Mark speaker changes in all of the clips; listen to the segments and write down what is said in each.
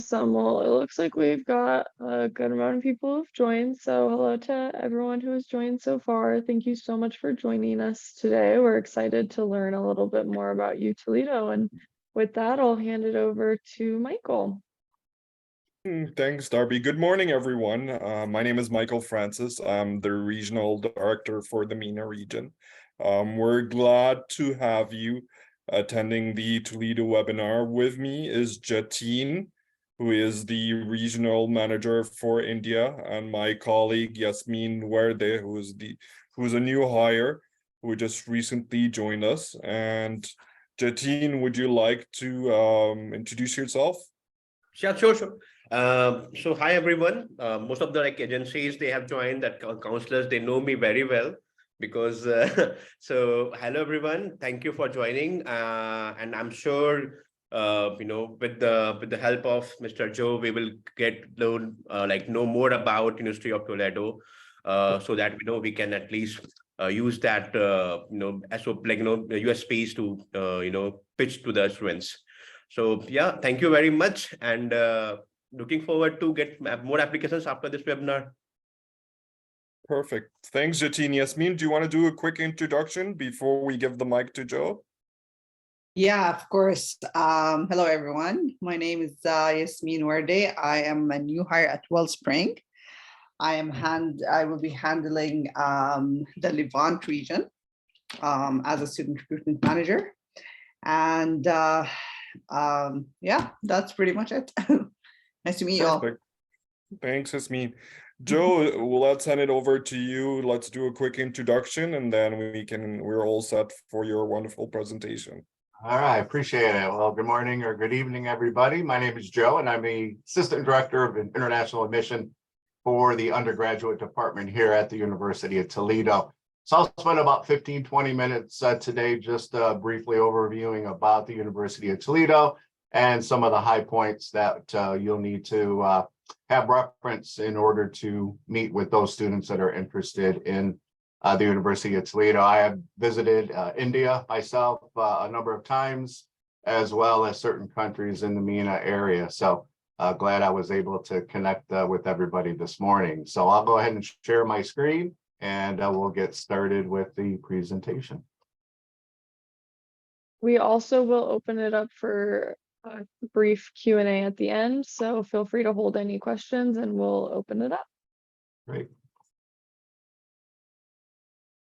Speaker 1: Awesome. Well, it looks like we've got a good amount of people who've joined. So hello to everyone who has joined so far. Thank you so much for joining us today. We're excited to learn a little bit more about UToledo. And with that, I'll hand it over to Michael.
Speaker 2: Thanks, Darby. Good morning, everyone. My name is Michael Francis. I'm the Regional Director for the MENA region. We're glad to have you attending the Toledo webinar. With me is Jatin, who is the Regional Manager for India, and my colleague Yasmin Werde, who's a new hire, who just recently joined us. And Jatin, would you like to introduce yourself?
Speaker 3: Sure. So hi everyone. Most of the agencies they have joined, that counselors, they know me very well because so hello everyone. Thank you for joining. And I'm sure with the help of Mr. Joe, we will know more about University of Toledo, so that we can at least use that as USPs to pitch to the students. So yeah, thank you very much, and looking forward to get more applications after this webinar.
Speaker 2: Perfect. Thanks, Jatin. Yasmin, do you want to do a quick introduction before we give the mic to Joe?
Speaker 4: Yeah, of course. Hello, everyone. My name is Yasmin Werde. I am a new hire at Wellspring. I will be handling the Levant region as a student recruitment manager. And yeah, that's pretty much it. Nice to meet you all.
Speaker 2: Thanks, Yasmin. Joe, let's hand it over to you. Let's do a quick introduction, and then we're all set for your wonderful presentation.
Speaker 5: All right, appreciate it. Well, good morning or good evening, everybody. My name is Joe, and I'm the Assistant Director of International Admission for the undergraduate department here at the University of Toledo. So I'll spend about 15-20 minutes today just briefly overviewing about the University of Toledo and some of the high points that you'll need to have reference in order to meet with those students that are interested in the University of Toledo. I have visited India myself a number of times, as well as certain countries in the MENA area. So glad I was able to connect with everybody this morning. So I'll go ahead and share my screen, and we'll get started with the presentation.
Speaker 1: We also will open it up for a brief Q&A at the end, so feel free to hold any questions and we'll open it up.
Speaker 5: Great.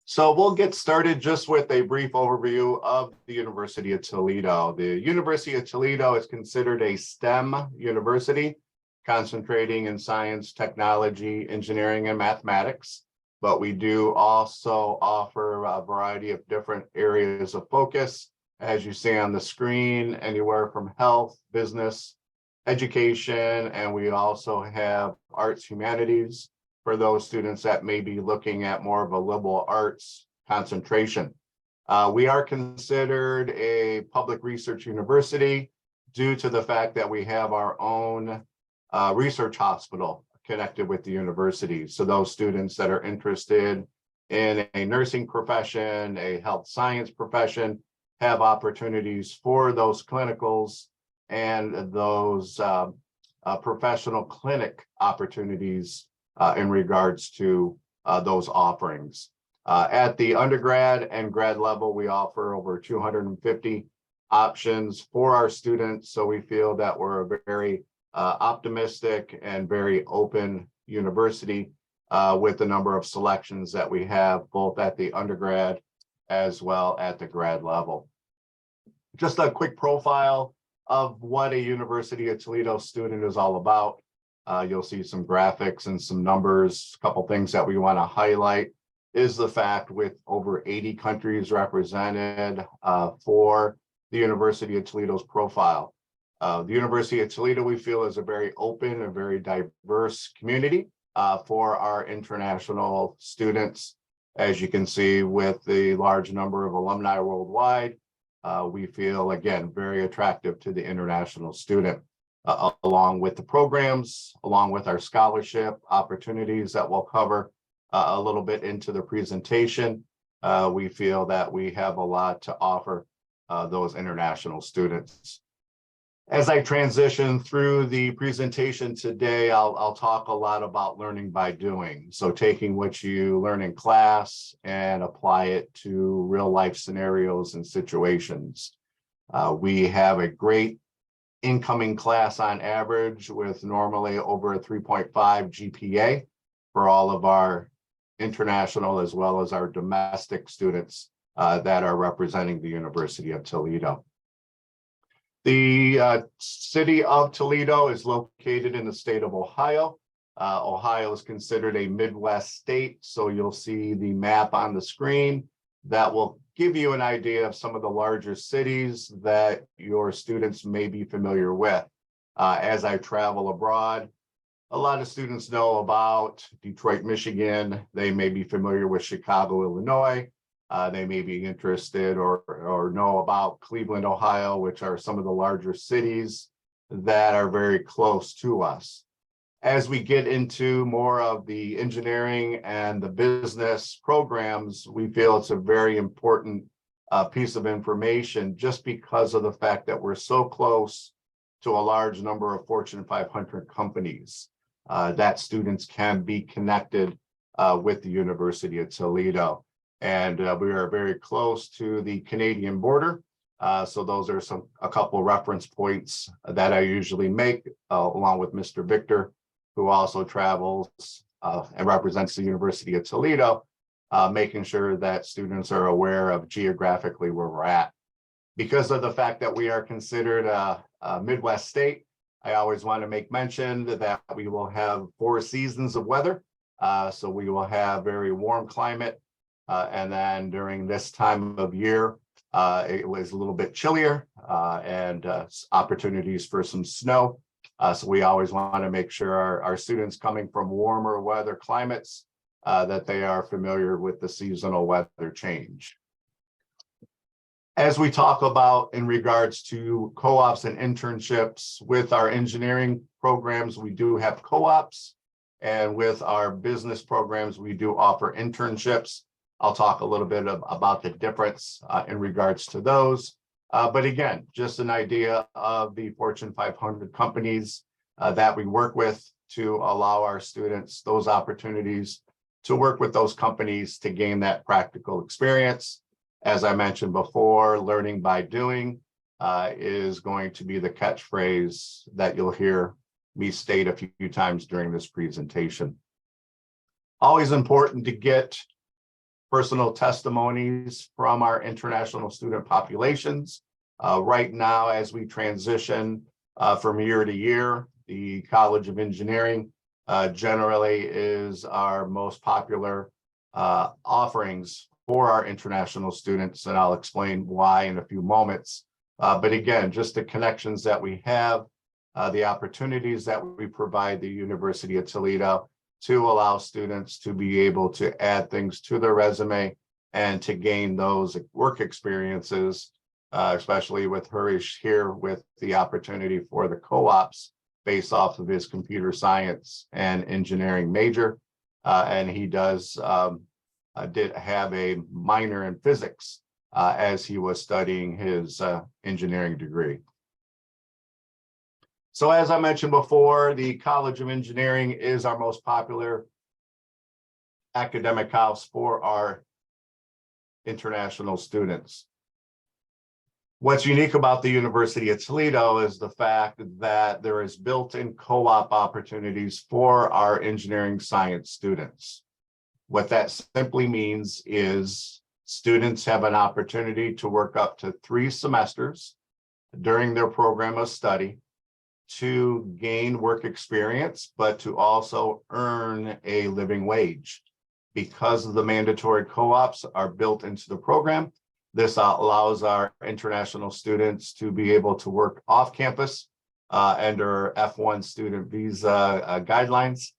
Speaker 5: So we'll get started just with a brief overview of the University of Toledo. The University of Toledo is considered a STEM university, concentrating in science, technology, engineering, and mathematics. But we do also offer a variety of different areas of focus, as you see on the screen, anywhere from health, business, education, and we also have arts, humanities for those students that may be looking at more of a liberal arts concentration. We are considered a public research university due to the fact that we have our own research hospital connected with the university. So those students that are interested in a nursing profession, a health science profession, have opportunities for those clinicals and those professional clinic opportunities in regards to those offerings. At the undergrad and grad level, we offer over 250 options for our students. So we feel that we're a very optimistic and very open university with the number of selections that we have both at the undergrad as well at the grad level. Just a quick profile of what a University of Toledo student is all about. You'll see some graphics and some numbers. A couple things that we want to highlight is the fact with over 80 countries represented for the University of Toledo's profile. The University of Toledo, we feel, is a very open and very diverse community for our international students. As you can see, with the large number of alumni worldwide, we feel, again, very attractive to the international student, along with the programs, along with our scholarship opportunities that we'll cover a little bit into the presentation. We feel that we have a lot to offer those international students. As I transition through the presentation today, I'll talk a lot about learning by doing. So taking what you learn in class and apply it to real life scenarios and situations. We have a great incoming class on average with normally over a 3.5 GPA for all of our international as well as our domestic students that are representing the University of Toledo. The city of Toledo is located in the state of Ohio. Ohio is considered a Midwest state, so you'll see the map on the screen that will give you an idea of some of the larger cities that your students may be familiar with. As I travel abroad, a lot of students know about Detroit, Michigan. They may be familiar with Chicago, Illinois. They may be interested or know about Cleveland, Ohio, which are some of the larger cities that are very close to us. As we get into more of the engineering and the business programs, we feel it's a very important piece of information just because of the fact that we're so close to a large number of Fortune 500 companies that students can be connected with the University of Toledo. And we are very close to the Canadian border. So those are a couple reference points that I usually make along with Mr. Victor, who also travels and represents the University of Toledo, making sure that students are aware of geographically where we're at. Because of the fact that we are considered a Midwest state, I always want to make mention that we will have 4 seasons of weather. So we will have very warm climate. And then during this time of year, it was a little bit chillier and opportunities for some snow. So we always want to make sure our students coming from warmer weather climates that they are familiar with the seasonal weather change. As we talk about in regards to co-ops and internships with our engineering programs, we do have co-ops, and with our business programs, we do offer internships. I'll talk a little bit about the difference in regards to those. But again, just an idea of the Fortune 500 companies that we work with to allow our students those opportunities to work with those companies to gain that practical experience. As I mentioned before, learning by doing is going to be the catchphrase that you'll hear me state a few times during this presentation. Always important to get personal testimonies from our international student populations. Right now, as we transition from year to year, the College of Engineering generally is our most popular offerings for our international students, and I'll explain why in a few moments. But again, just the connections that we have, the opportunities that we provide the University of Toledo to allow students to be able to add things to their resume and to gain those work experiences, especially with Harish here with the opportunity for the co-ops based off of his computer science and engineering major. And he did have a minor in physics as he was studying his engineering degree. So as I mentioned before, the College of Engineering is our most popular academic house for our international students. What's unique about the University of Toledo is the fact that there is built-in co-op opportunities for our engineering science students. What that simply means is students have an opportunity to work up to 3 semesters during their program of study to gain work experience, but to also earn a living wage. Because of the mandatory co-ops are built into the program, this allows our international students to be able to work off campus under F1 student visa guidelines.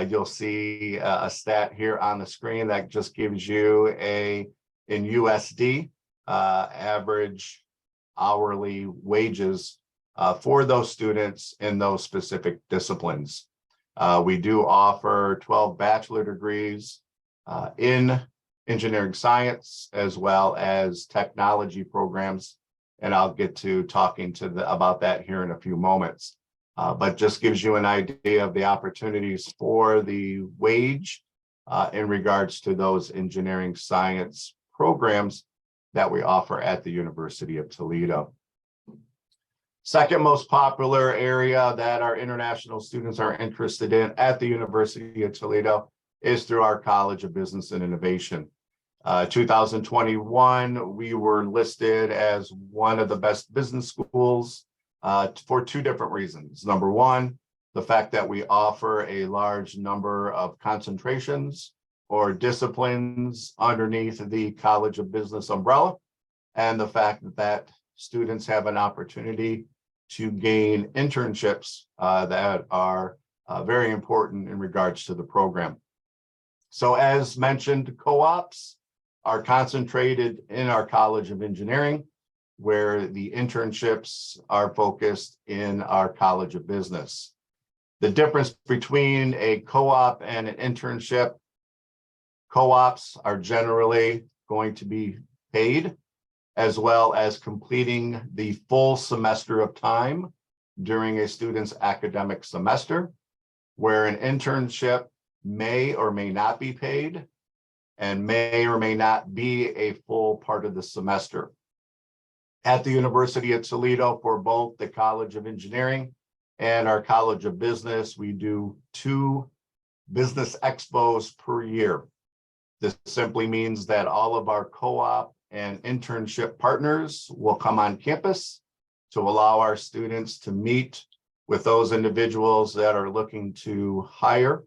Speaker 5: You'll see a stat here on the screen that just gives you in USD average hourly wages for those students in those specific disciplines. We do offer 12 bachelor degrees in engineering science, as well as technology programs and I'll get to talking about that here in a few moments. But just gives you an idea of the opportunities for the wage in regards to those engineering science programs that we offer at the University of Toledo. Second most popular area that our international students are interested in at the University of Toledo is through our College of Business and Innovation. 2021, we were listed as one of the best business schools for two different reasons. Number one, the fact that we offer a large number of concentrations or disciplines underneath the College of Business umbrella, and the fact that students have an opportunity to gain internships that are very important in regards to the program. So as mentioned, co-ops are concentrated in our College of Engineering, where the internships are focused in our College of Business. The difference between a co-op and an internship: co-ops are generally going to be paid, as well as completing the full semester of time during a student's academic semester, where an internship may or may not be paid and may or may not be a full part of the semester. At the University of Toledo, for both the College of Engineering and our College of Business, we do 2 business expos per year. This simply means that all of our co-op and internship partners will come on campus to allow our students to meet with those individuals that are looking to hire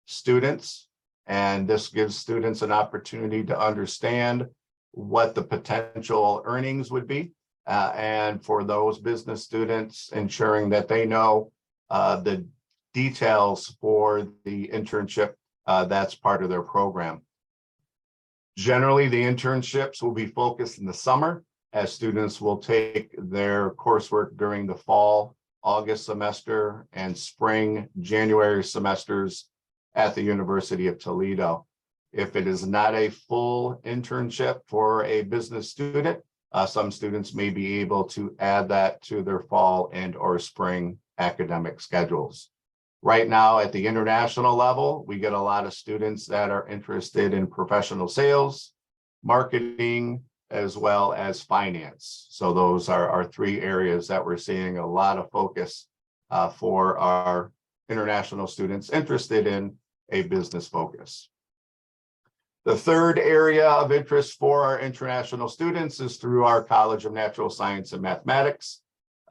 Speaker 5: students. And this gives students an opportunity to understand what the potential earnings would be. And for those business students, ensuring that they know the details for the internship that's part of their program. Generally, the internships will be focused in the summer, as students will take their coursework during the fall, August semester, and spring, January semesters at the University of Toledo. If it is not a full internship for a business student, some students may be able to add that to their fall and or spring academic schedules. Right now at the international level, we get a lot of students that are interested in professional sales, marketing, as well as finance. So those are our 3 areas that we're seeing a lot of focus for our international students interested in a business focus. The third area of interest for our international students is through our College of Natural Science and Mathematics.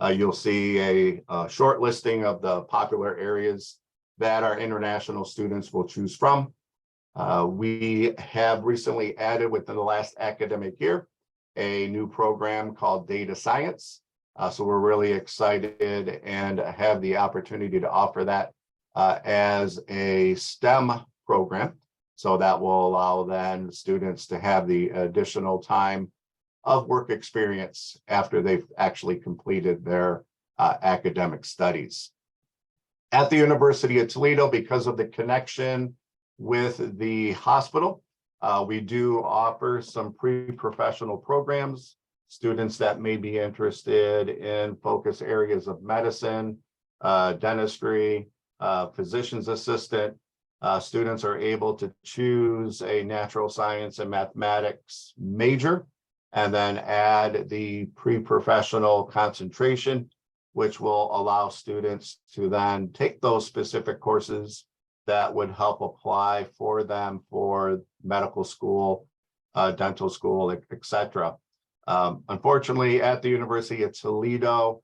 Speaker 5: You'll see a short listing of the popular areas that our international students will choose from. We have recently added within the last academic year a new program called Data Science. So we're really excited and have the opportunity to offer that as a STEM program. So that will allow then students to have the additional time of work experience after they've actually completed their academic studies. At the University of Toledo, because of the connection with the hospital, we do offer some pre-professional programs. Students that may be interested in focus areas of medicine, dentistry, physician's assistant, students are able to choose a natural science and mathematics major and then add the pre-professional concentration, which will allow students to then take those specific courses that would help apply for them for medical school, dental school, etc. Unfortunately, at the University of Toledo,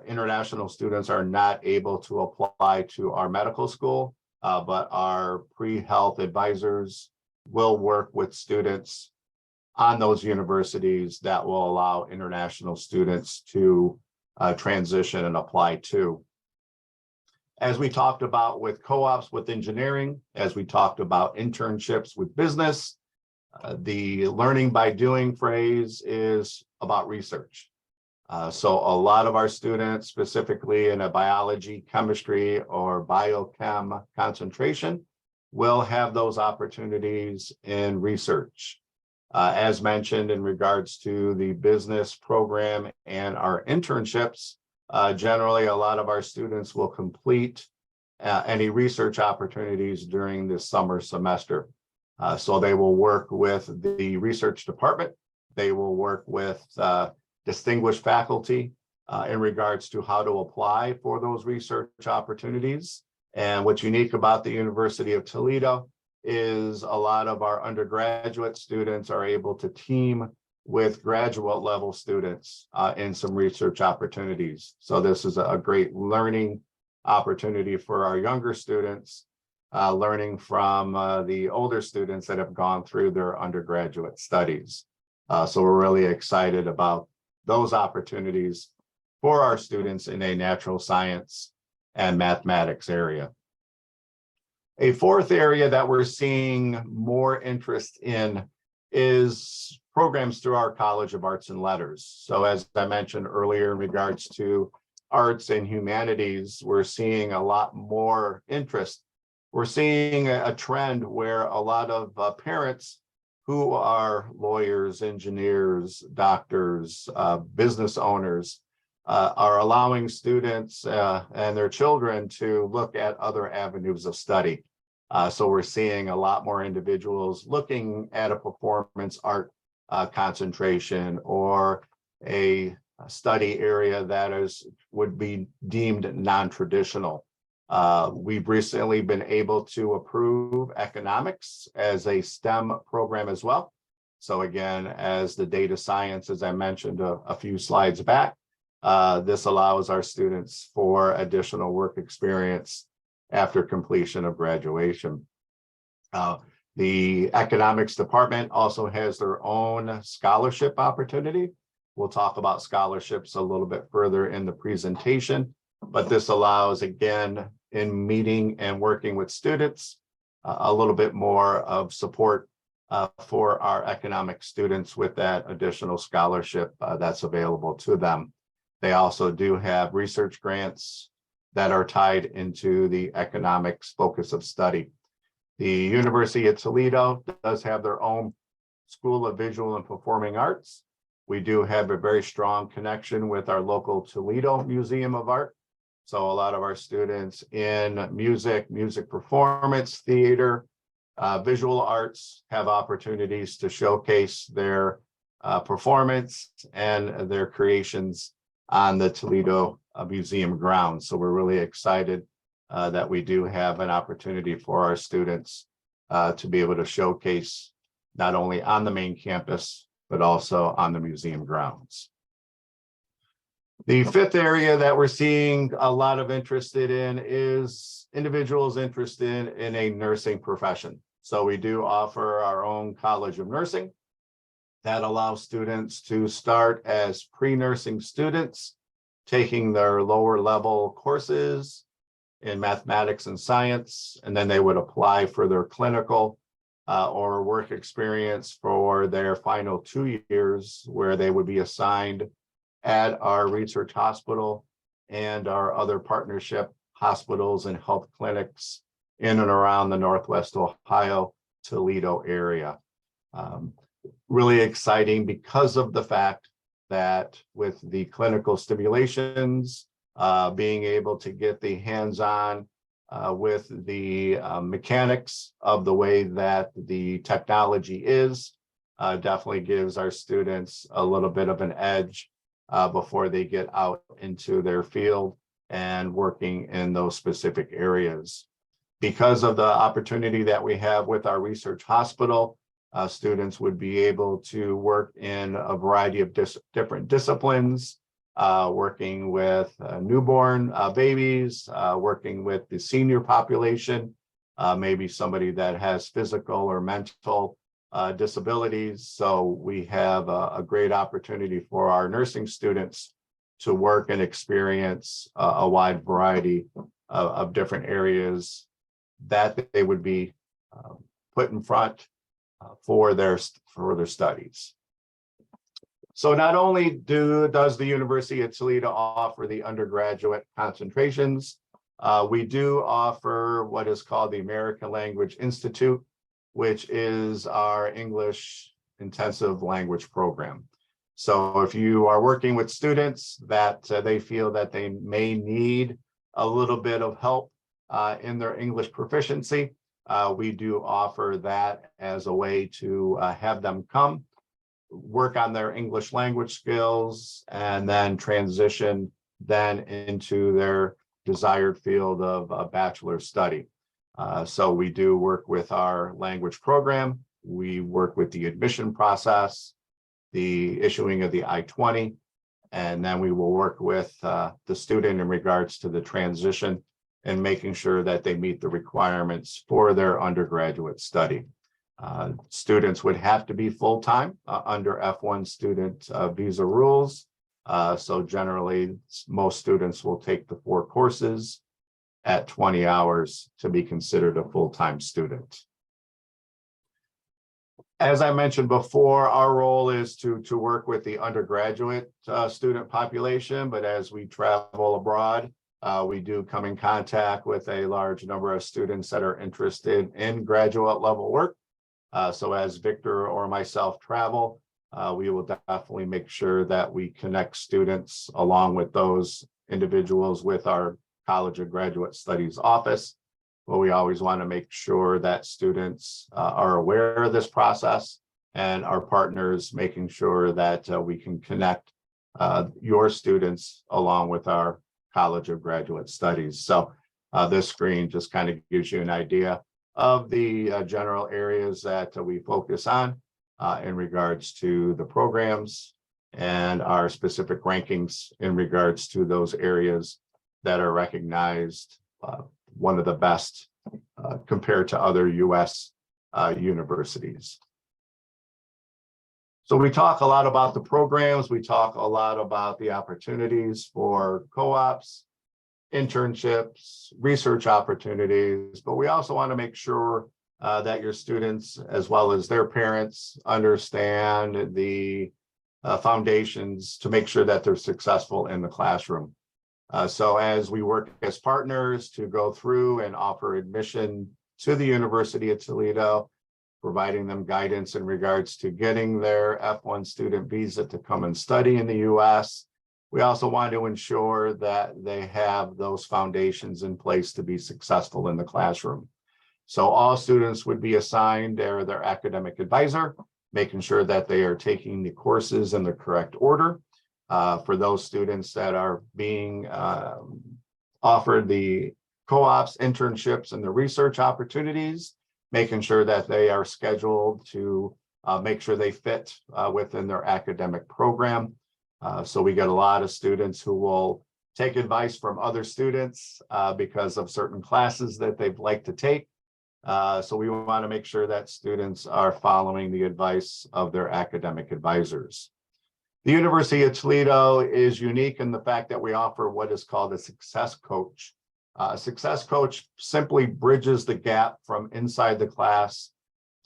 Speaker 5: international students are not able to apply to our medical school, but our pre-health advisors will work with students on those universities that will allow international students to transition and apply to. As we talked about with co-ops with engineering, as we talked about internships with business, the learning by doing phrase is about research. So a lot of our students, specifically in a biology, chemistry, or biochem concentration, will have those opportunities in research. As mentioned in regards to the business program and our internships, generally a lot of our students will complete any research opportunities during the summer semester. So they will work with the research department. They will work with distinguished faculty in regards to how to apply for those research opportunities. And what's unique about the University of Toledo is a lot of our undergraduate students are able to team with graduate level students in some research opportunities. So this is a great learning opportunity for our younger students, learning from the older students that have gone through their undergraduate studies. So we're really excited about those opportunities for our students in a natural science and mathematics area. A fourth area that we're seeing more interest in is programs through our College of Arts and Letters. So as I mentioned earlier, in regards to arts and humanities, we're seeing a lot more interest. We're seeing a trend where a lot of parents who are lawyers, engineers, doctors, business owners, are allowing students and their children to look at other avenues of study. So we're seeing a lot more individuals looking at a performance art concentration or a study area that would be deemed non-traditional. We've recently been able to approve economics as a STEM program as well. So again, as the data science, as I mentioned a few slides back, this allows our students for additional work experience after completion of graduation. The economics department also has their own scholarship opportunity. We'll talk about scholarships a little bit further in the presentation, but this allows, again, in meeting and working with students, a little bit more of support for our economic students with that additional scholarship that's available to them. They also do have research grants that are tied into the economics focus of study. The University of Toledo does have their own School of Visual and Performing Arts. We do have a very strong connection with our local Toledo Museum of Art. So a lot of our students in music performance, theater, visual arts have opportunities to showcase their performance and their creations on the Toledo Museum grounds. So we're really excited that we do have an opportunity for our students to be able to showcase not only on the main campus, but also on the museum grounds. The fifth area that we're seeing a lot of interest in is individuals interested in a nursing profession. So we do offer our own College of Nursing that allows students to start as pre-nursing students, taking their lower level courses in mathematics and science, and then they would apply for their clinical or work experience for their final 2 years, where they would be assigned at our research hospital and our other partnership hospitals and health clinics in and around the Northwest Ohio, Toledo area. Really exciting because of the fact that with the clinical stimulations, being able to get the hands-on with the mechanics of the way that the technology is, definitely gives our students a little bit of an edge before they get out into their field and working in those specific areas. Because of the opportunity that we have with our research hospital, students would be able to work in a variety of different disciplines, working with newborn babies, working with the senior population, maybe somebody that has physical or mental disabilities. So we have a great opportunity for our nursing students to work and experience a wide variety of different areas that they would be put in front for their studies. So not only does the University of Toledo offer the undergraduate concentrations, we do offer what is called the American Language Institute, which is our English intensive language program. So if you are working with students that they feel that they may need a little bit of help in their English proficiency, we do offer that as a way to have them come, work on their English language skills, and then transition then into their desired field of bachelor study. So we do work with our language program. We work with the admission process, the issuing of the I-20, and then we will work with the student in regards to the transition and making sure that they meet the requirements for their undergraduate study. Students would have to be full-time under F1 student visa rules. So generally, most students will take the 4 courses at 20 hours to be considered a full-time student. As I mentioned before, our role is to work with the undergraduate student population, but as we travel abroad, we do come in contact with a large number of students that are interested in graduate level work. So as Victor or myself travel, we will definitely make sure that we connect students along with those individuals with our College of Graduate Studies office. But we always want to make sure that students are aware of this process, and our partners making sure that we can connect your students along with our College of Graduate Studies. So this screen just kind of gives you an idea of the general areas that we focus on in regards to the programs and our specific rankings in regards to those areas that are recognized one of the best compared to other U.S. universities. So we talk a lot about the programs, we talk a lot about the opportunities for co-ops, internships, research opportunities, but we also want to make sure that your students, as well as their parents, understand the foundations to make sure that they're successful in the classroom. So as we work as partners to go through and offer admission to the University of Toledo, providing them guidance in regards to getting their F1 student visa to come and study in the US, we also want to ensure that they have those foundations in place to be successful in the classroom. So all students would be assigned their academic advisor, making sure that they are taking the courses in the correct order. For those students that are being offered the co-ops, internships, and the research opportunities, making sure that they are scheduled to make sure they fit within their academic program. So we get a lot of students who will take advice from other students because of certain classes that they'd like to take. So we want to make sure that students are following the advice of their academic advisors. The University of Toledo is unique in the fact that we offer what is called a success coach. A success coach simply bridges the gap from inside the class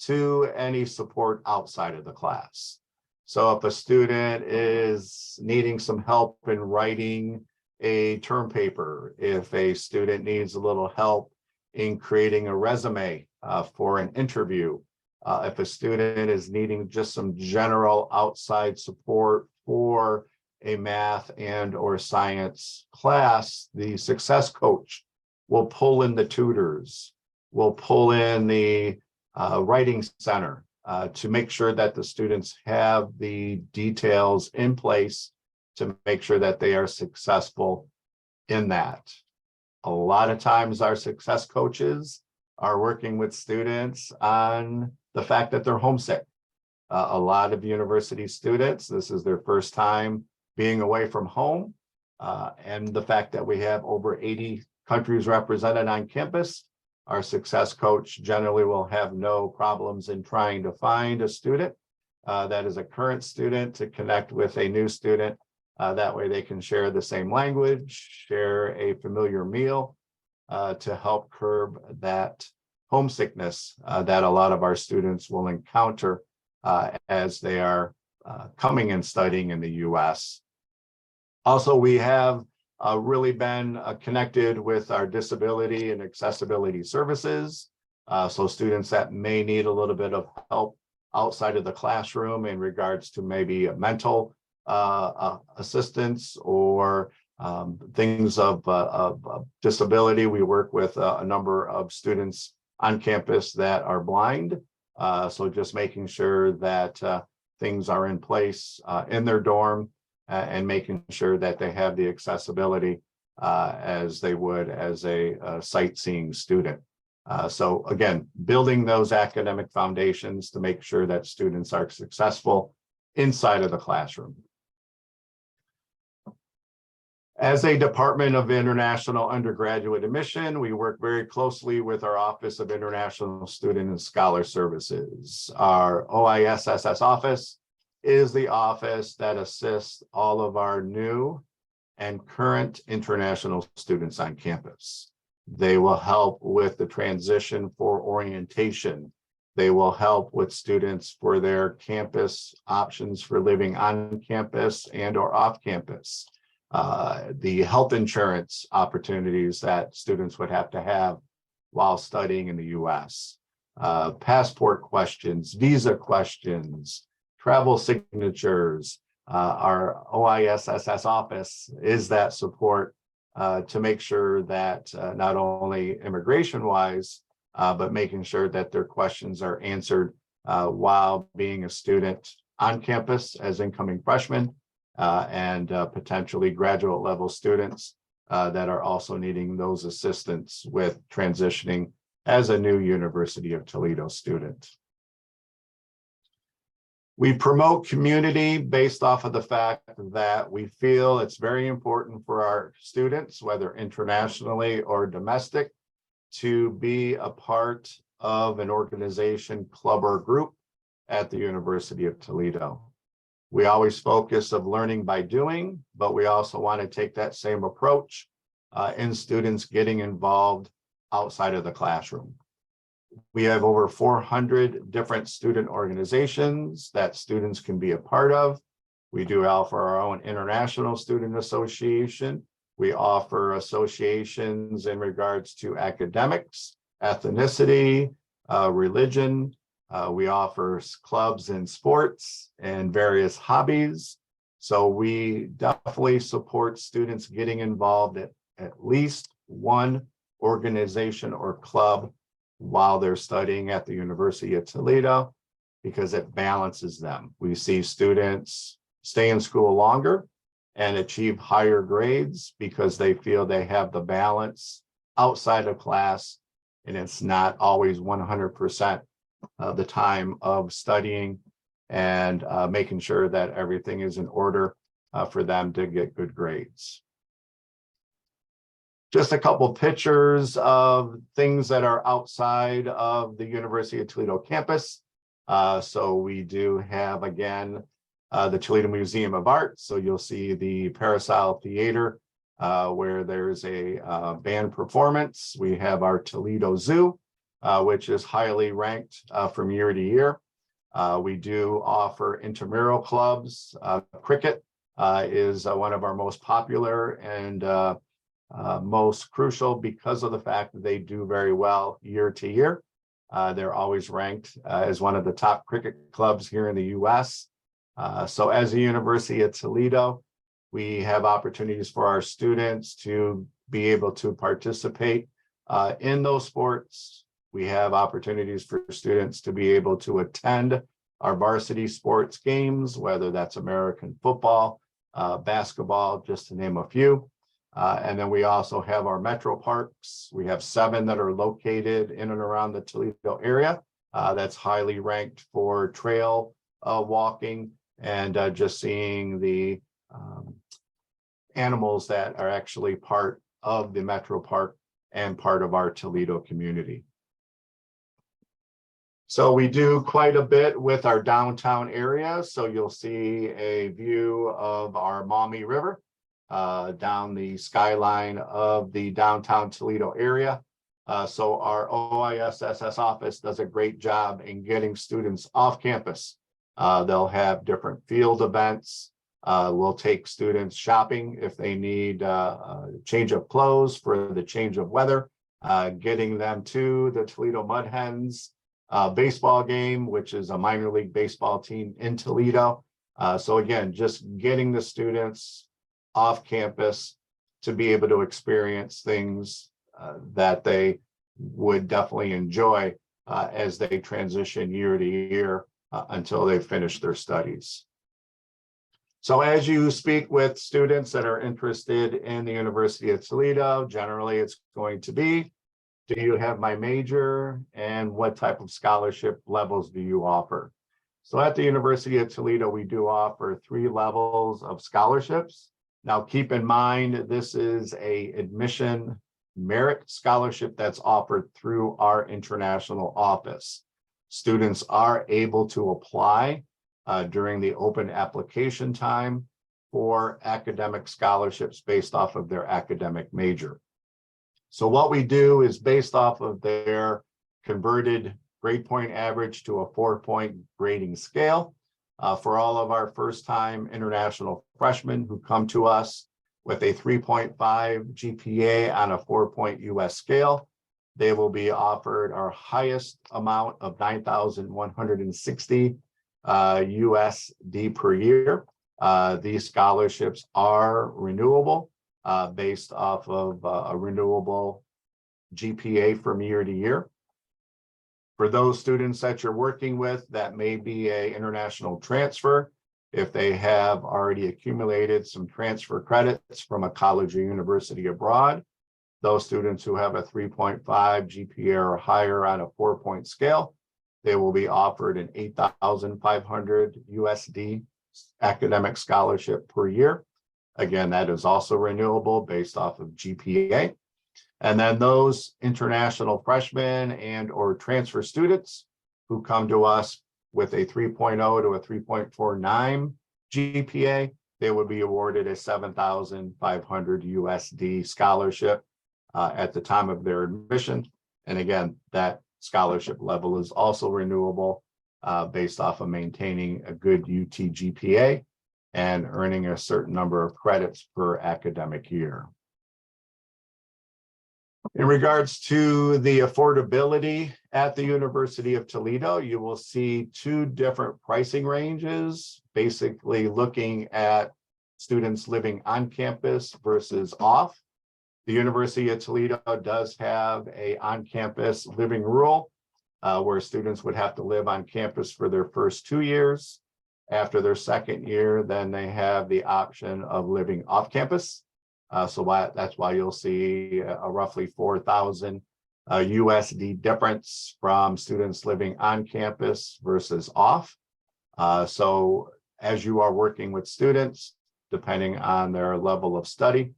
Speaker 5: to any support outside of the class. So if a student is needing some help in writing a term paper, if a student needs a little help in creating a resume for an interview, if a student is needing just some general outside support for a math and or science class, the success coach will pull in the tutors, will pull in the writing center to make sure that the students have the details in place to make sure that they are successful in that. A lot of times our success coaches are working with students on the fact that they're homesick. A lot of university students, this is their first time being away from home. And the fact that we have over 80 countries represented on campus, our success coach generally will have no problems in trying to find a student that is a current student to connect with a new student. That way they can share the same language, share a familiar meal to help curb that homesickness that a lot of our students will encounter as they are coming and studying in the US. Also, we have really been connected with our disability and accessibility services. So students that may need a little bit of help outside of the classroom in regards to maybe mental assistance or things of disability. We work with a number of students on campus that are blind. So just making sure that things are in place in their dorm and making sure that they have the accessibility as they would as a sightseeing student. So again, building those academic foundations to make sure that students are successful inside of the classroom. As a Department of International Undergraduate Admission, we work very closely with our Office of International Student and Scholar Services. Our OISSS office is the office that assists all of our new and current international students on campus. They will help with the transition for orientation. They will help with students for their campus options for living on campus and or off campus. The health insurance opportunities that students would have to have while studying in the US. Passport questions, visa questions, travel signatures. Our OISSS office is that support to make sure that not only immigration-wise, but making sure that their questions are answered while being a student on campus as incoming freshmen and potentially graduate level students that are also needing those assistance with transitioning as a new University of Toledo student. We promote community based off of the fact that we feel it's very important for our students, whether internationally or domestic, to be a part of an organization, club, or group at the University of Toledo. We always focus of learning by doing, but we also want to take that same approach in students getting involved outside of the classroom. We have over 400 different student organizations that students can be a part of. We do offer our own International Student Association. We offer associations in regards to academics, ethnicity, religion. We offer clubs in sports and various hobbies. So we definitely support students getting involved at least one organization or club while they're studying at the University of Toledo, because it balances them. We see students stay in school longer and achieve higher grades because they feel they have the balance outside of class, and it's not always 100% of the time of studying and making sure that everything is in order for them to get good grades. Just a couple pictures of things that are outside of the University of Toledo campus. So we do have, again, the Toledo Museum of Art. So you'll see the Parasol Theater where there's a band performance. We have our Toledo Zoo, which is highly ranked from year to year. We do offer intramural clubs. Cricket is one of our most popular and most crucial because of the fact that they do very well year to year. They're always ranked as one of the top cricket clubs here in the US. So as a University of Toledo, we have opportunities for our students to be able to participate in those sports. We have opportunities for students to be able to attend our varsity sports games, whether that's American football, basketball, just to name a few. And then we also have our metro parks. We have 7 that are located in and around the Toledo area. That's highly ranked for trail walking and just seeing the animals that are actually part of the metro park and part of our Toledo community. So we do quite a bit with our downtown area. So you'll see a view of our Maumee River down the skyline of the downtown Toledo area. So our OISSS office does a great job in getting students off campus. They'll have different field events. We'll take students shopping if they need a change of clothes for the change of weather, getting them to the Toledo Mud Hens, baseball game, which is a minor league baseball team in Toledo. So again, just getting the students off campus to be able to experience things that they would definitely enjoy as they transition year to year until they finish their studies. So as you speak with students that are interested in the University of Toledo, generally it's going to be, do you have my major and what type of scholarship levels do you offer? So at the University of Toledo, we do offer 3 levels of scholarships. Now keep in mind, this is an admission merit scholarship that's offered through our international office. Students are able to apply during the open application time for academic scholarships based off of their academic major. So what we do is based off of their converted grade point average to a 4-point grading scale. For all of our first-time international freshmen who come to us with a 3.5 GPA on a 4-point US scale, they will be offered our highest amount of 9,160 USD per year. These scholarships are renewable based off of a renewable GPA from year to year. For those students that you're working with, that may be an international transfer. If they have already accumulated some transfer credits from a college or university abroad, those students who have a 3.5 GPA or higher on a 4-point scale, they will be offered an 8,500 USD academic scholarship per year. Again, that is also renewable based off of GPA. And then those international freshmen and or transfer students who come to us with a 3.0 to a 3.49 GPA, they would be awarded a 7,500 USD scholarship at the time of their admission. And again, that scholarship level is also renewable based off of maintaining a good UT GPA and earning a certain number of credits per academic year. In regards to the affordability at the University of Toledo, you will see 2 different pricing ranges, basically looking at students living on campus versus off. The University of Toledo does have an on-campus living rule where students would have to live on campus for their first 2 years. After their second year, then they have the option of living off campus. That's why you'll see a roughly 4,000 USD difference from students living on campus versus off. So as you are working with students, depending on their level of study,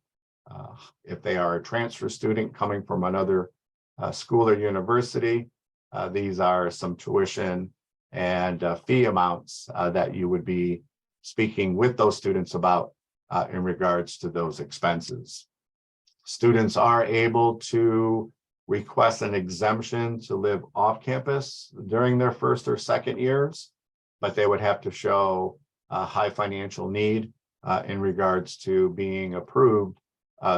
Speaker 5: if they are a transfer student coming from another school or university, these are some tuition and fee amounts that you would be speaking with those students about in regards to those expenses. Students are able to request an exemption to live off campus during their first or second years, but they would have to show a high financial need in regards to being approved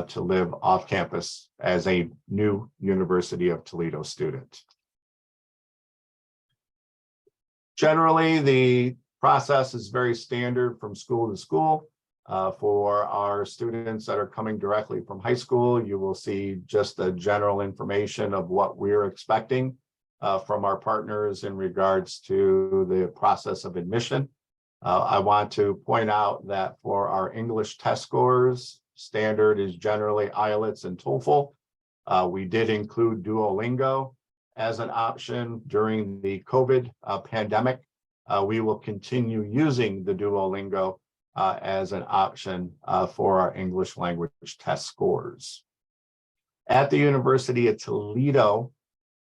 Speaker 5: to live off campus as a new University of Toledo student. Generally, the process is very standard from school to school. For our students that are coming directly from high school, you will see just the general information of what we're expecting from our partners in regards to the process of admission. I want to point out that for our English test scores, standard is generally IELTS and TOEFL. We did include Duolingo as an option during the COVID pandemic. We will continue using the Duolingo as an option for our English language test scores. At the University of Toledo,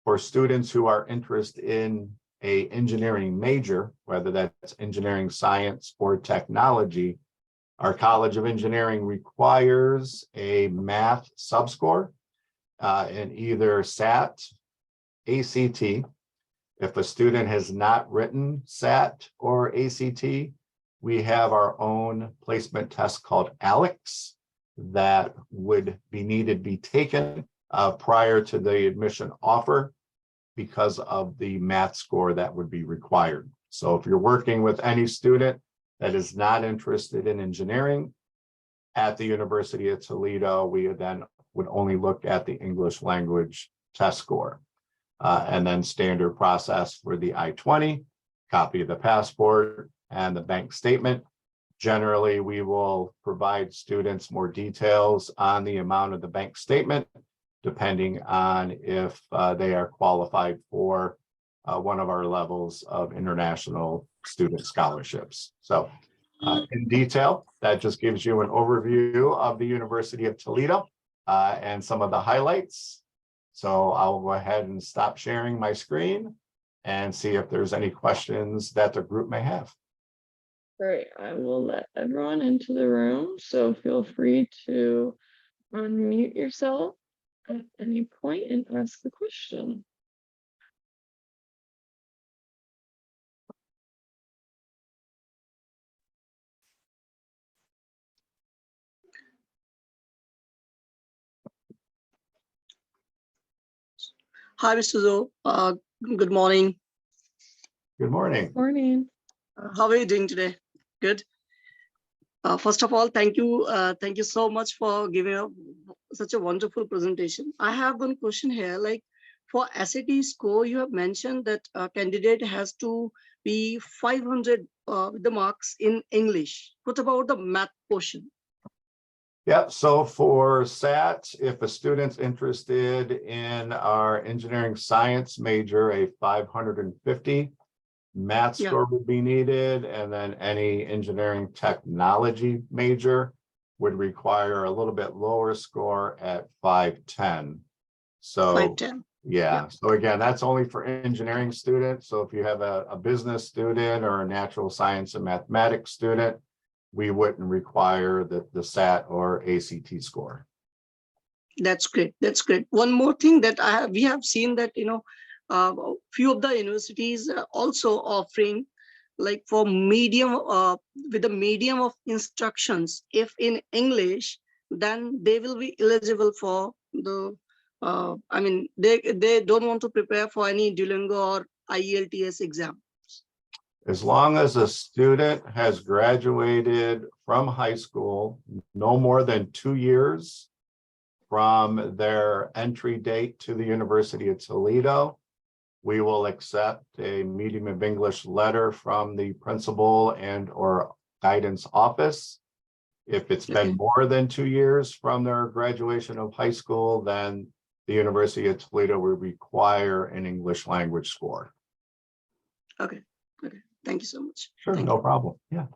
Speaker 5: for students who are interested in an engineering major, whether that's engineering science or technology, our College of Engineering requires a math subscore in either SAT, ACT. If a student has not written SAT or ACT, we have our own placement test called ALEX that would be needed to be taken prior to the admission offer. because of the math score that would be required. So if you're working with any student that is not interested in engineering at the University of Toledo, we then would only look at the English language test score. And then standard process for the I-20, copy of the passport, and the bank statement. Generally, we will provide students more details on the amount of the bank statement, depending on if they are qualified for one of our levels of international student scholarships. So in detail, that just gives you an overview of the University of Toledo and some of the highlights. So I'll go ahead and stop sharing my screen and see if there's any questions that the group may have.
Speaker 1: Great. I will let everyone into the room, so feel free to unmute yourself at any point and ask the question.
Speaker 6: Hi, Mr. Zoe. Good morning.
Speaker 5: Good morning.
Speaker 1: Morning.
Speaker 6: How are you doing today? Good. First of all, thank you. Thank you so much for giving such a wonderful presentation. I have one question here. Like for SAT score, you have mentioned that a candidate has to be 500 with the marks in English. What about the math portion?
Speaker 5: Yep, so for SAT, if a student's interested in our engineering science major, a 550 math
Speaker 6: Yeah.
Speaker 5: score would be needed, and then any engineering technology major would require a little bit lower score at 510. So
Speaker 6: 510.
Speaker 5: yeah, so again, that's only for engineering students. So if you have a business student or a natural science and mathematics student, we wouldn't require the SAT or ACT score.
Speaker 6: That's great. That's great. One more thing that we have seen that, few of the universities are also offering like for medium with the medium of instructions. If in English, then they will be eligible for the, they don't want to prepare for any Duolingo or IELTS exam.
Speaker 5: As long as a student has graduated from high school, no more than 2 years from their entry date to the University of Toledo, we will accept a medium of English letter from the principal and or guidance office. If it's been more than 2 years from their graduation of high school, then the University of Toledo will require an English language score.
Speaker 6: Okay. Okay. Thank you so much.
Speaker 5: Sure,
Speaker 6: Thank
Speaker 5: no
Speaker 6: you.
Speaker 5: problem. Yeah.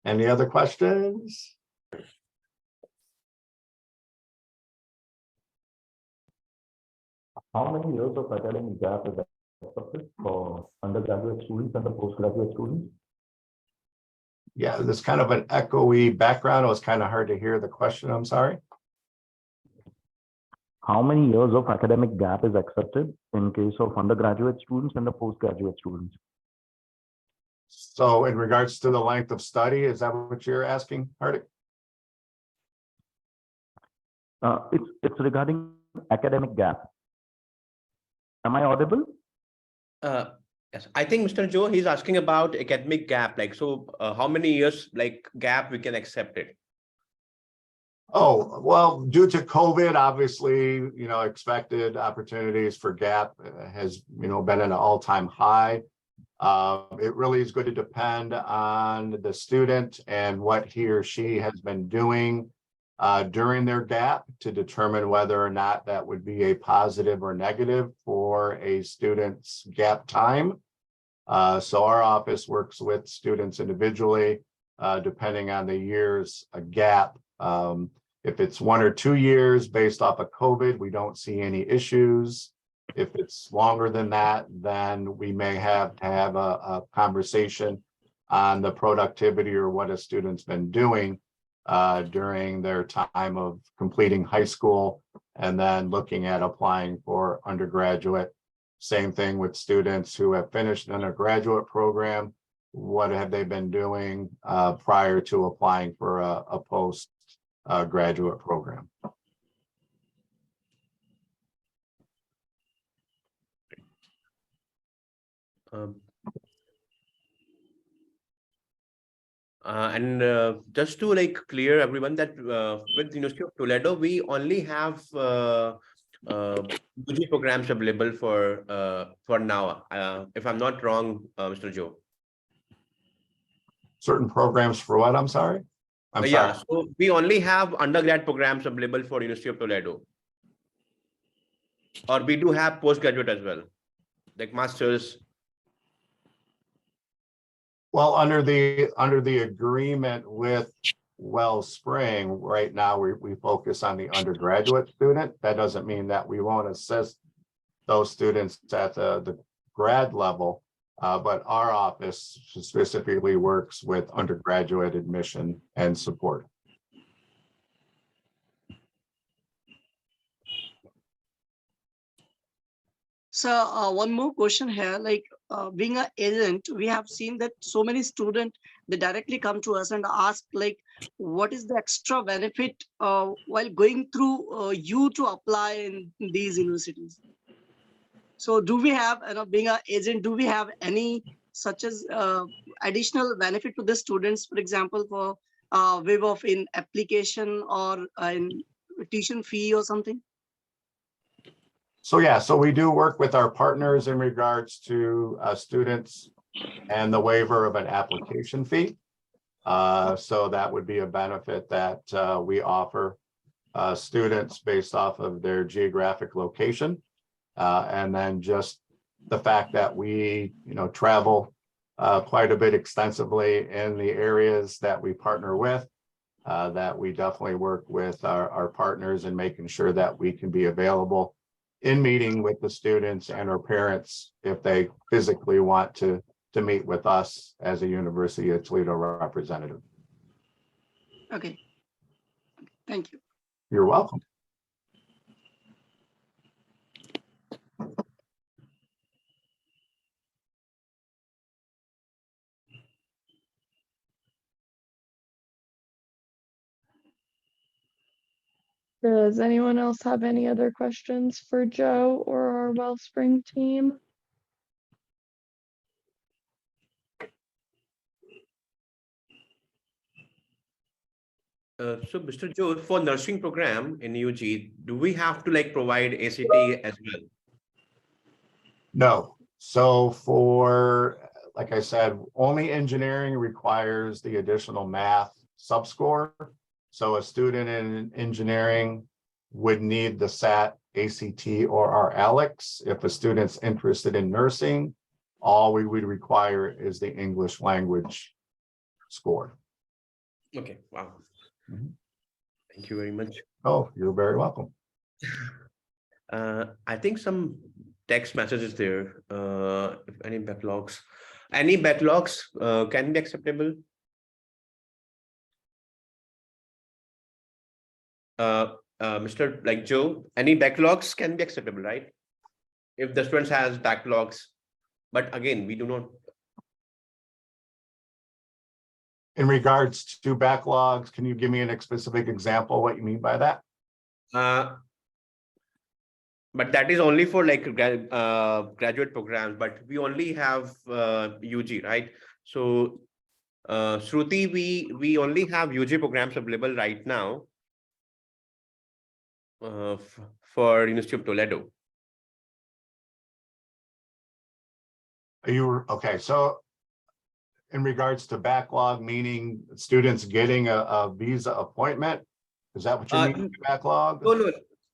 Speaker 5: Any other questions?
Speaker 7: How many years of academic gap is accepted for undergraduate students and the postgraduate students?
Speaker 5: Yeah, there's kind of an echoey background. It was kind of hard to hear the question. I'm sorry.
Speaker 7: How many years of academic gap is accepted in case of undergraduate students and the postgraduate students?
Speaker 5: So in regards to the length of study, is that what you're asking, Hardik?
Speaker 7: It's regarding academic gap. Am I audible?
Speaker 3: Yes, I think Mr. Joe, he's asking about academic gap. Like, so how many years like gap we can accept it?
Speaker 5: Oh, well, due to COVID, obviously, expected opportunities for gap has, been at an all-time high. It really is going to depend on the student and what he or she has been doing during their gap to determine whether or not that would be a positive or negative for a student's gap time. So our office works with students individually, depending on the year's gap. If it's 1 or 2 years based off of COVID, we don't see any issues. If it's longer than that, then we may have to have a conversation on the productivity or what a student's been doing during their time of completing high school and then looking at applying for undergraduate. Same thing with students who have finished an undergraduate program what have they been doing prior to applying for a post graduate program.
Speaker 3: Just to like clear everyone that with University of Toledo, we only have UG programs available for now. If I'm not wrong, Mr. Joe.
Speaker 5: Certain programs for what? I'm sorry. I'm
Speaker 3: Yeah,
Speaker 5: sorry.
Speaker 3: so we only have undergrad programs available for University of Toledo, or we do have postgraduate as well, like masters.
Speaker 5: Well, under the agreement with Wellspring, right now we focus on the undergraduate student. That doesn't mean that we won't assist those students at the grad level, but our office specifically works with undergraduate admission and support.
Speaker 6: So one more question here, like being an agent, we have seen that so many students, they directly come to us and ask like, what is the extra benefit while going through you to apply in these universities? So do we have, being an agent, do we have any such as additional benefit to the students, for example, for waiver of in application or in tuition fee or something?
Speaker 5: So yeah, so we do work with our partners in regards to students and the waiver of an application fee. So that would be a benefit that we offer students based off of their geographic location. And then just the fact that we, travel quite a bit extensively in the areas that we partner with, that we definitely work with our partners in making sure that we can be available in meeting with the students and our parents if they physically want to meet with us as a University of Toledo representative.
Speaker 6: Okay, thank you.
Speaker 5: You're welcome.
Speaker 1: Does anyone else have any other questions for Joe or our Wellspring team?
Speaker 3: So Mr. Joe, for nursing program in UG, do we have to like provide ACT as well?
Speaker 5: No. So for, like I said, only engineering requires the additional math subscore. So a student in engineering would need the SAT, ACT, or our ALEX. If a student's interested in nursing, all we would require is the English language score.
Speaker 3: Okay, wow. Thank you very much.
Speaker 5: Oh, you're very welcome.
Speaker 3: I think some text messages there. If any backlogs can be acceptable. Mr. like Joe, any backlogs can be acceptable, right? If the students has backlogs, but again, we do not.
Speaker 5: In regards to backlogs, can you give me a specific example what you mean by that?
Speaker 3: But that is only for like graduate programs, but we only have UG, right? So Shruti, we only have UG programs available right now for University of Toledo.
Speaker 5: Are you okay? So in regards to backlog, meaning students getting a visa appointment, is that what you mean by backlog?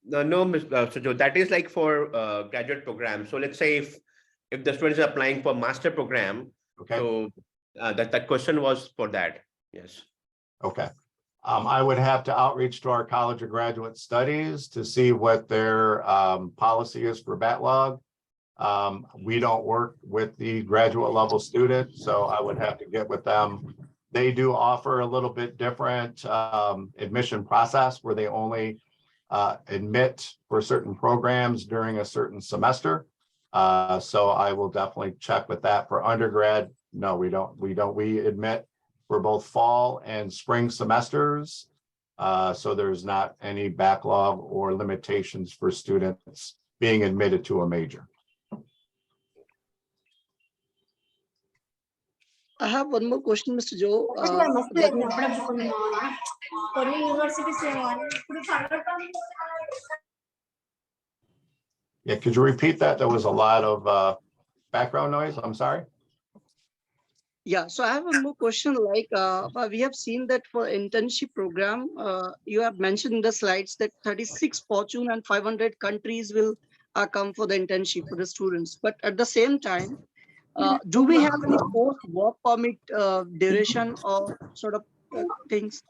Speaker 3: No, Mr. Joe, that is like for graduate program. So let's say if the students are applying for master program,
Speaker 5: Okay.
Speaker 3: So that question was for that. Yes.
Speaker 5: Okay. I would have to outreach to our College of Graduate Studies to see what their policy is for backlog. We don't work with the graduate level students, so I would have to get with them. They do offer a little bit different admission process where they only admit for certain programs during a certain semester. So I will definitely check with that for undergrad. No, we don't. We admit for both fall and spring semesters. So there's not any backlog or limitations for students being admitted to a major.
Speaker 6: I have one more question, Mr. Joe.
Speaker 5: Yeah, could you repeat that? There was a lot of background noise. I'm sorry.
Speaker 6: Yeah, so I have one more question. Like, we have seen that for internship program, you have mentioned in the slides that 36 Fortune and 500 countries will come for the internship for the students. But at the same time, do we have any post work permit duration or sort of things?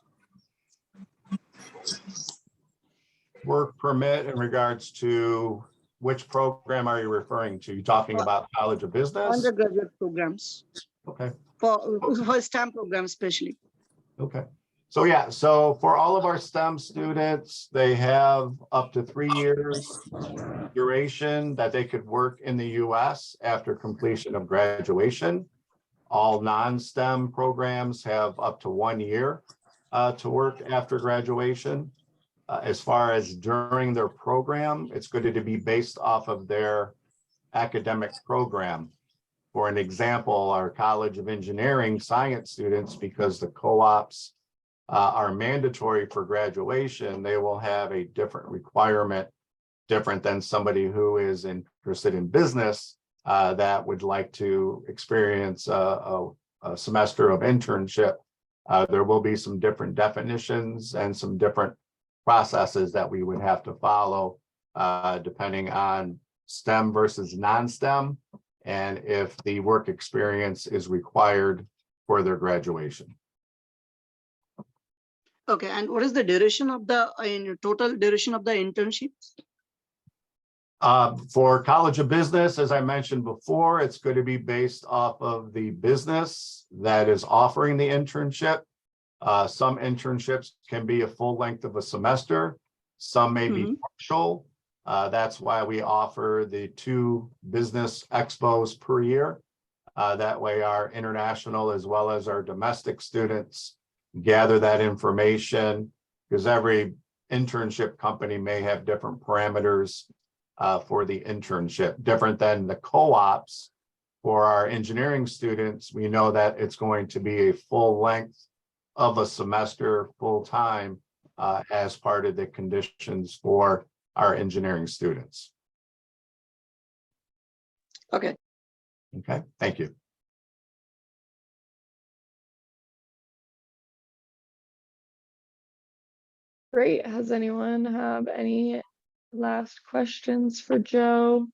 Speaker 5: Work permit in regards to which program are you referring to? You talking about College of Business?
Speaker 6: Undergraduate programs.
Speaker 5: Okay.
Speaker 6: For STEM programs especially.
Speaker 5: Okay. So yeah, so for all of our STEM students, they have up to 3 years duration that they could work in the US after completion of graduation. All non-STEM programs have up to 1 year to work after graduation. As far as during their program, it's going to be based off of their academic program. For an example, our College of Engineering science students, because the co-ops are mandatory for graduation, they will have a different requirement, different than somebody who is interested in business that would like to experience a semester of internship. There will be some different definitions and some different processes that we would have to follow depending on STEM versus non-STEM, and if the work experience is required for their graduation.
Speaker 6: Okay, and what is the duration of the total duration of the internships?
Speaker 5: For College of Business, as I mentioned before, it's going to be based off of the business that is offering the internship. Some internships can be a full length of a semester. Some may be partial. That's why we offer the 2 business expos per year. That way our international as well as our domestic students gather that information, because every internship company may have different parameters for the internship, different than the co-ops. For our engineering students, we know that it's going to be a full length of a semester full time as part of the conditions for our engineering students.
Speaker 6: Okay.
Speaker 5: Okay, thank you.
Speaker 1: Great. Has anyone have any last questions for Joe?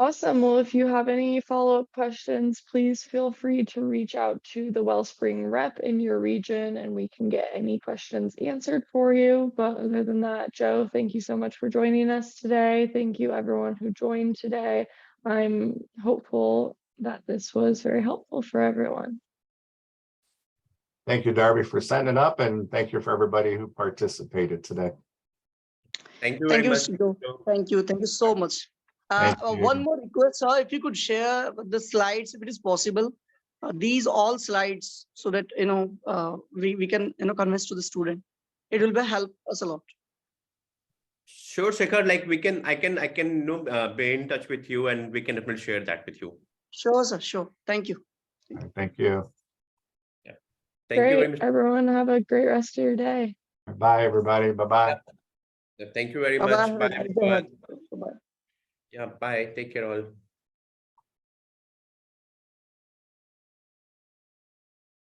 Speaker 1: Awesome. Well, if you have any follow-up questions, please feel free to reach out to the Wellspring rep in your region and we can get any questions answered for you. But other than that, Joe, thank you so much for joining us today. Thank you everyone who joined today. I'm hopeful that this was very helpful for everyone.
Speaker 5: Thank you, Darby, for setting it up, and thank you for everybody who participated today.
Speaker 3: Thank you very much.
Speaker 6: Mr. Joe. Thank you so much. One more request, sir, if you could share the slides, if it is possible, these all slides, so that we can convince to the student. It will help us a lot.
Speaker 3: Sure, Shekhar. Like I can be in touch with you, and we can definitely share that with you.
Speaker 6: Sure, sir. Sure. Thank you.
Speaker 5: Thank you.
Speaker 3: Yeah. Thank you very much.
Speaker 1: Everyone have a great rest of your day.
Speaker 5: Bye, everybody. Bye-bye.
Speaker 3: Thank you very much. Bye, everyone. Yeah, bye. Take care all.